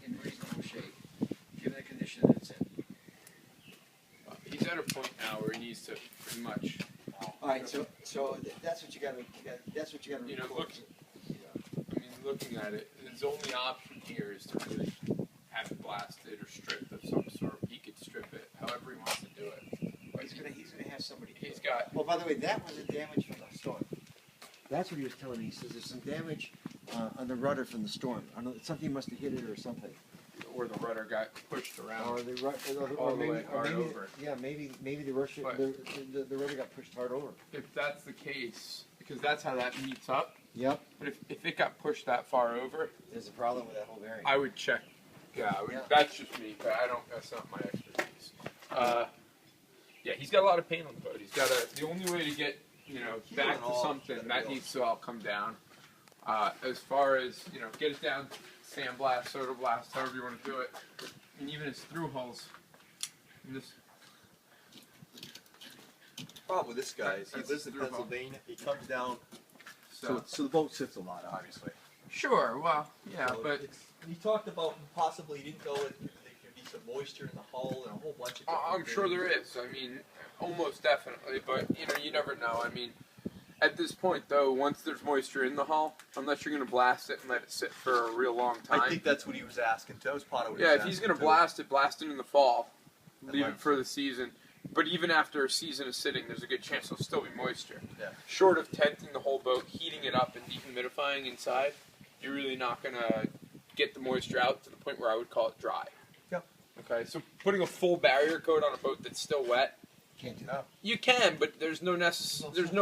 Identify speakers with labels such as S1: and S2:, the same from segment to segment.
S1: in reasonable shape, given the condition that it's in.
S2: He's at a point now where he needs to pretty much.
S1: All right, so that's what you got to. That's what you got to.
S2: You know, looking at it, his only option here is to really have it blasted or stripped of some sort. He could strip it however he wants to do it. But
S1: He's gonna have somebody.
S2: He's got.
S1: Oh, by the way, that was the damage from the storm. That's what he was telling me. He says there's some damage on the rudder from the storm. I don't know, something must have hit it or something.
S2: Or the rudder got pushed around.
S1: Or the
S2: way hard over.
S1: Yeah, maybe the rudder got pushed hard over.
S2: If that's the case, because that's how that meets up.
S1: Yep.
S2: But if it got pushed that far over,
S1: there's a problem with that whole bearing.
S2: I would check. Yeah, that's just me. But that's not my expertise. Yeah, he's got a lot of paint on the boat. He's got the only way to get back to something that needs to all come down. As far as get it down, sandblast, soda blast, however you want to do it, and even his through holes.
S3: Problem with this guy is he lives in Pennsylvania. He comes down, so the boat sits a lot, obviously.
S2: Sure, well, yeah,
S3: so
S2: but
S3: he talked about possibly he didn't know that there could be some moisture in the hull and a whole bunch of.
S2: I'm sure there is. I mean, almost definitely, but you never know. I mean, at this point though, once there's moisture in the hull, unless you're going to blast it and let it sit for a real long time.
S3: I think that's what he was asking. That was part of what he
S2: was
S3: asking.
S2: Yeah, if he's going to blast it in the fall, leave it for the season. But even after a season of sitting, there's a good chance there'll still be moisture.
S3: Yeah.
S2: Short of tenting the whole boat, heating it up and dehumidifying inside, you're really not going to get the moisture out to the point where I would call it dry.
S3: Yep.
S2: Okay, so putting a full barrier coat on a boat that's still wet,
S1: can't do that.
S2: You can, but there's no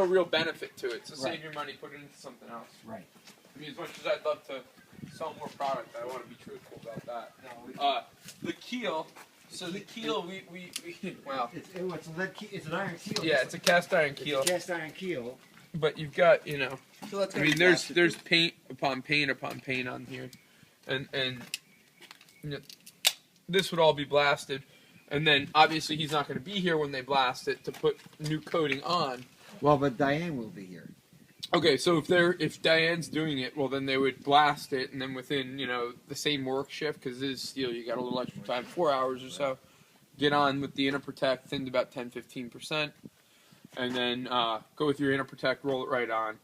S2: real benefit to it. So save your money, put it into something else.
S1: Right.
S2: I mean, as much as I'd love to sell more product, I want to be truthful about that. The keel. So the keel, well,
S1: it's a lead keel. It's an iron keel.
S2: Yeah, it's a cast iron keel.
S1: It's a cast iron keel.
S2: But you've got,
S3: So
S2: I mean, there's paint upon paint upon paint on here, and this would all be blasted, and then obviously he's not going to be here when they blast it to put new coating on.
S1: Well, but Diane will be here.
S2: Okay, so if Diane's doing it, well then they would blast it, and then within the same work shift, because it is steel, you got a little extra time, 4 hours or so, get on with the inner protect, thinned about 10-15%, and then go with your inner protect, roll it right on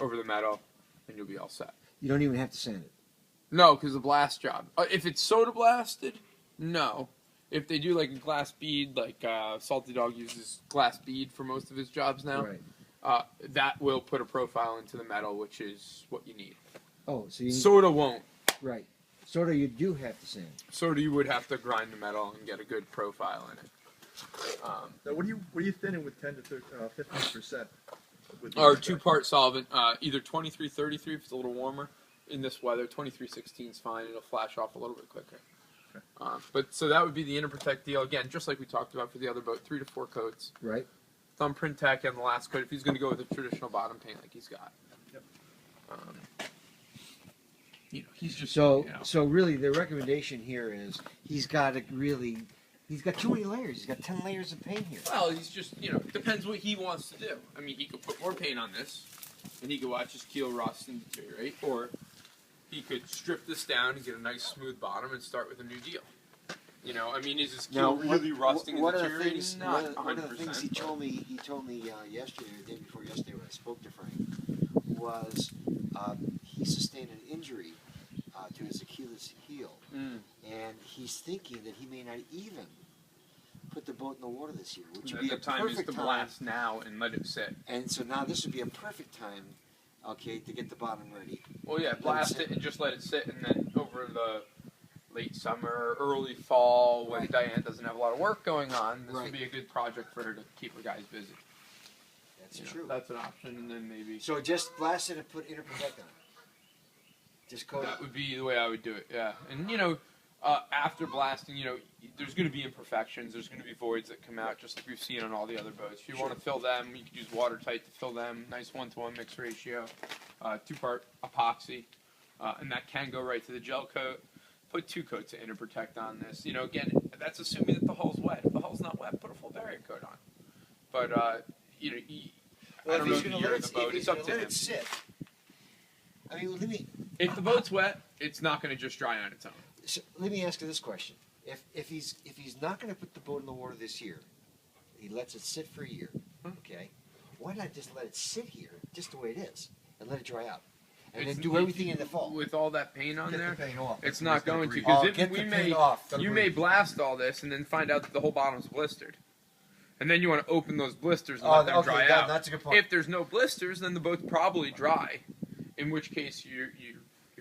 S2: over the metal, and you'll be all set.
S1: You don't even have to sand it.
S2: No, because the blast job. If it's soda blasted, no. If they do like a glass bead, like Salty Dog uses glass bead for most of his jobs now.
S1: Right.
S2: That will put a profile into the metal, which is what you need.
S1: Oh, so you need,
S2: soda won't.
S1: Right. Soda you do have to sand.
S2: Soda you would have to grind the metal and get a good profile in it.
S3: Now, what are you thinning with 10 to 15%?
S2: Our two-part solvent, either 23-33 if it's a little warmer. In this weather, 23-16 is fine. It'll flash off a little bit quicker.
S3: Okay.
S2: But so that would be the inner protect deal. Again, just like we talked about for the other boat, 3 to 4 coats.
S1: Right.
S2: Thumbprint tack on the last coat if he's going to go with a traditional bottom paint like he's got.
S3: Yep.
S2: He's just
S1: so really the recommendation here is he's got too many layers. He's got 10 layers of paint here.
S2: Well, he's just it depends what he wants to do. I mean, he could put more paint on this, and he could watch his keel rust and deteriorate, or he could strip this down and get a nice smooth bottom and start with a new deal. I mean, is his keel really rusting and deteriorating? Not 100%.
S1: One of the things he told me yesterday, or the day before yesterday, when I spoke to Frank, was he sustained an injury to his Achilles heel, and he's thinking that he may not even put the boat in the water this year, which would be a perfect time.
S2: The time is to blast now and let it sit.
S1: And so now this would be a perfect time, okay, to get the bottom ready.
S2: Well, yeah, blast it and just let it sit, and then over the late summer, early fall, when Diane doesn't have a lot of work going on, this would be a good project for her to keep her guys busy.
S1: That's true.
S2: That's an option, and then maybe...
S1: So just blast it and put inner protect on it. Just coat it.
S2: That would be the way I would do it, yeah. And, after blasting, there's going to be imperfections. There's going to be voids that come out, just like we've seen on all the other boats. If you want to fill them, you can use watertight to fill them. Nice 1-to-1 mix ratio. 2-part epoxy. And that can go right to the gel coat. Put 2 coats of inner protect on this. Again, that's assuming that the hull's wet. If the hull's not wet, put a full barrier coat on. But, I don't know the year of the boat. It's up to him.
S1: Sit. I mean,
S2: if the boat's wet, it's not going to just dry on its own.
S1: So let me ask you this question: if he's not going to put the boat in the water this year, he lets it sit for a year. Okay, why not just let it sit here, just the way it is, and let it dry out, and then do everything in the fall?
S2: With all that paint on
S3: Get
S2: there,
S3: the paint off.
S2: it's
S3: That's
S2: not
S3: what he's
S2: going
S3: gonna
S2: to.
S3: breathe.
S2: Because
S1: Get the paint off. Gotta
S2: you may
S1: breathe.
S2: blast all this and then find out that the whole bottom's blistered, and then you want to open those blisters and let them dry out.
S1: That's a good point.
S2: If there's no blisters, then the boat's probably dry, in which case you're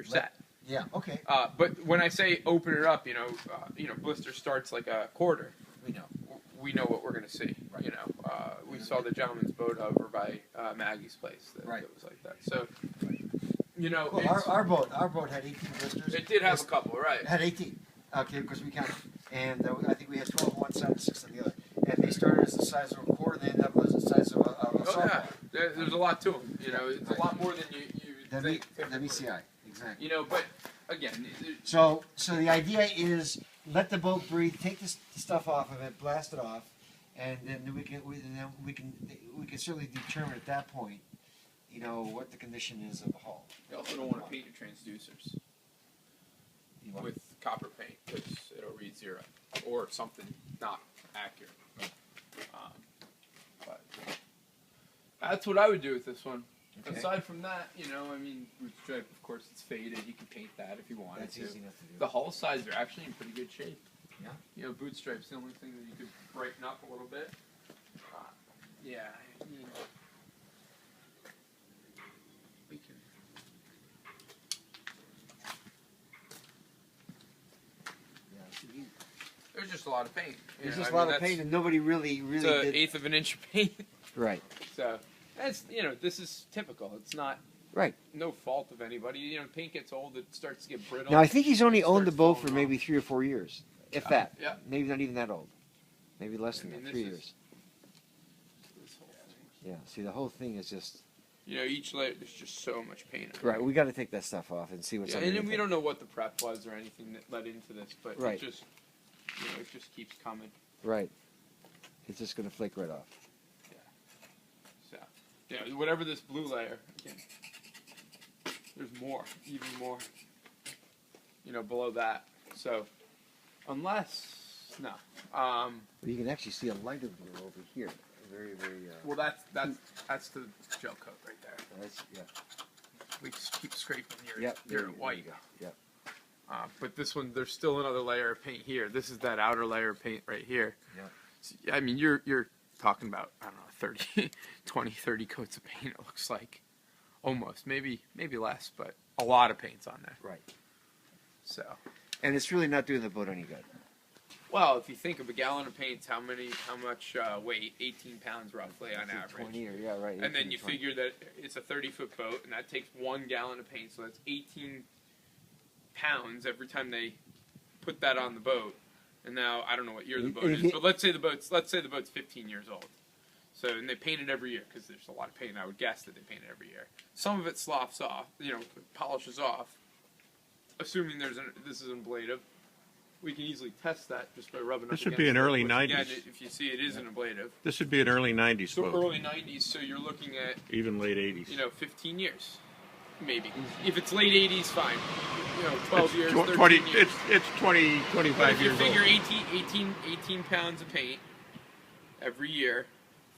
S2: set.
S1: Yeah. Okay.
S2: But when I say open it up, blister starts like a quarter.
S1: We know.
S2: We know what we're going to see.
S1: Right.
S2: We saw the gentleman's boat over by Maggie's place. That was like that. So,
S1: Well, our boat had 18 blisters.
S2: it did have a couple, right?
S1: It had 18. Okay, because we counted, and I think we had 12 on one side and 6 on the other. And they started as the size of a quarter, and they ended up as the size of a softball.
S2: There's a lot to them. It's a lot more than you think.
S1: The VCI, exactly.
S2: But again,
S1: So the idea is let the boat breathe, take this stuff off of it, blast it off, and then we can certainly determine at that point, what the condition is of the hull.
S2: you also don't want to paint your transducers with copper paint because it'll read 0 or something not accurate. But that's what I would do with this one.
S1: Okay.
S2: Aside from that, root stripe, of course, it's faded. You can paint that if you wanted
S1: That's
S2: to.
S1: easy enough to do.
S2: The hull sides are actually in pretty good shape.
S1: Yeah.
S2: Boot stripe's the only thing that you could brighten up a little bit. Yeah. We can. There's just a lot of paint.
S1: There's just a lot of paint, and nobody really
S2: It's
S1: did.
S2: an eighth of an inch of paint.
S1: Right.
S2: So that's this is typical. It's not
S1: Right.
S2: no fault of anybody. Paint gets old, it starts to get brittle.
S1: Now I think he's only
S2: It
S1: owned the
S2: starts
S1: boat for
S2: falling
S1: maybe
S2: off.
S1: 3 or 4 years, if that.
S2: Yeah.
S1: Maybe not even that old. Maybe less than
S2: I mean,
S1: that.
S2: this
S1: 3
S2: is-
S1: years.
S2: This whole thing.
S1: Yeah. See, the whole thing is just
S2: Each layer there's just so much paint.
S1: right. We got to take that stuff off and see what's
S2: Yeah,
S1: underneath.
S2: and we
S1: it.
S2: don't know what the prep was or anything that led into this, but
S1: Right.
S2: it just it just keeps coming.
S1: Right. It's just going to flake right off.
S2: So whatever this blue layer again. There's more, even more. Below that. So unless no.
S1: You can actually see a lighter blue over here. Very, very.
S2: Well, that's the gel coat right there.
S1: Yeah.
S2: We just keep scraping your
S1: Yep.
S2: white.
S1: Yep.
S2: But this one, there's still another layer of paint here. This is that outer layer of paint right here.
S1: Yeah.
S2: So, I mean, you're talking about, I don't know, 30, 20, 30 coats of paint, it looks like. Almost. Maybe less, but a lot of paint's on there.
S1: Right.
S2: So.
S1: And it's really not doing the boat any good.
S2: Well, if you think of a gallon of paint, how much weight? 18 pounds roughly on average.
S1: 20 or, yeah, right.
S2: And then
S1: 18,
S2: you
S1: 20.
S2: figure that it's a 30-foot boat, and that takes 1 gallon of paint, so that's 18 pounds every time they put that on the boat. And now I don't know what year the boat is, but let's say the boat's 15 years old. So and they paint it every year because there's a lot of paint. I would guess that they paint it every year. Some of it sloughs off, polishes off. Assuming this is an ablative, we can easily test that just by rubbing.
S4: This
S2: up
S4: would
S2: against
S4: be an
S2: it,
S4: early
S2: which,
S4: 90s.
S2: Again, if you see, it is an ablative.
S4: This would be an early 90s
S2: So
S4: boat.
S2: early 90s. So you're looking at
S4: Even late 80s.
S2: 15 years, maybe. If it's late 80s, fine. 12
S4: It's
S2: years,
S4: tw-
S2: 13
S4: 20,
S2: years.
S4: It's 20,
S2: But
S4: 25
S2: if you
S4: years old.
S2: figure 18 pounds of paint every year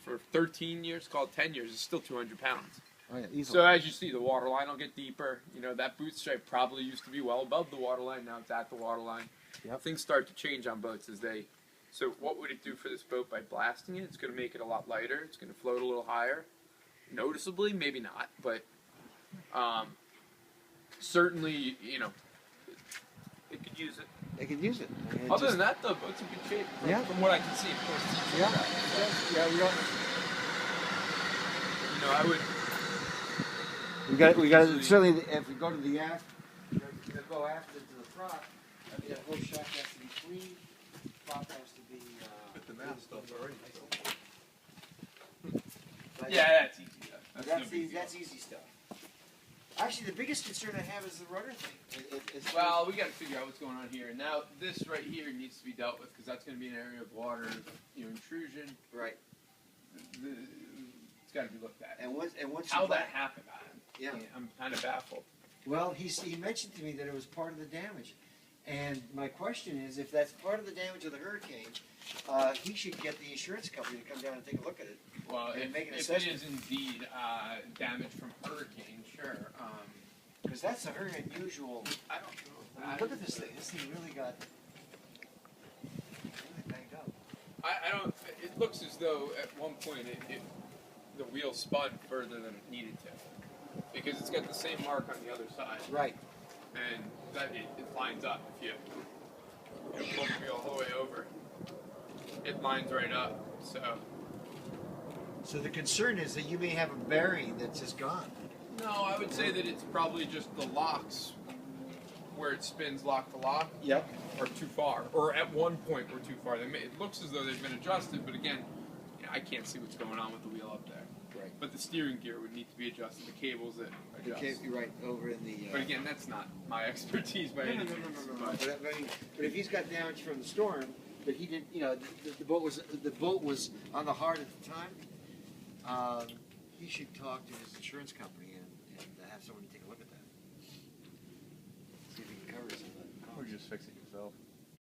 S2: for 13 years, called 10 years, it's still 200 pounds.
S1: Oh, yeah, easily.
S2: So as you see, the water line will get deeper. That boot stripe probably used to be well above the water line. Now it's at the water line.
S1: Yep.
S2: Things start to change on boats as they. So what would it do for this boat by blasting it? It's going to make it a lot lighter. It's going to float a little higher, noticeably, maybe not, but certainly it could use it.
S1: They could use it. I mean,
S2: Other than that, though, boat's in good shape.
S1: Yeah.
S2: From what I can see, of course. It's
S1: Yeah.
S2: track.
S1: Yeah,
S2: I would.
S1: we got to certainly. If we go to the aft, go aft into the front. I mean, that whole shack has to be clean. Prop has to be.
S3: With the mast stuff already.
S1: But
S2: Yeah, that's easy. That's no big deal.
S1: that's easy stuff. Actually, the biggest concern I have is the rudder thing.
S2: Well, we got to figure out what's going on here. Now, this right here needs to be dealt with because that's going to be an area of water, intrusion.
S1: right.
S2: It's got to be looked at.
S1: And once
S2: How
S1: you
S2: that happened,
S1: Yeah.
S2: I'm kind of baffled.
S1: Well, he mentioned to me that it was part of the damage. And my question is, if that's part of the damage of the hurricane, he should get the insurance company to come down and take a look at it.
S2: Well,
S1: and make an
S2: if it
S1: assessment.
S2: is indeed damage from hurricane, sure.
S1: Because that's a very unusual.
S2: I don't know.
S1: Look at this thing. This thing really got really banged up.
S2: I don't. It looks as though at one point the wheel spun further than it needed to, because it's got the same mark on the other side,
S1: Right.
S2: and that it lines up. If you pull the wheel all the way over, it lines right up.
S1: So the concern is that you may have a bearing that's just gone.
S2: No, I would say that it's probably just the locks where it spins lock to lock
S1: Yep.
S2: are too far, or at one point were too far. It looks as though they've been adjusted, but again, I can't see what's going on with the wheel up there.
S1: Right.
S2: But the steering gear would need to be adjusted. The cables that adjust.
S1: Okay, you're right over in the.
S2: But again, that's not my expertise by any means.
S1: No. But if he's got damage from the storm, but he didn't, the boat was on the hard at the time. He should talk to his insurance company and have someone take a look at that. See if he can cover some of that.
S3: Or just fix it yourself.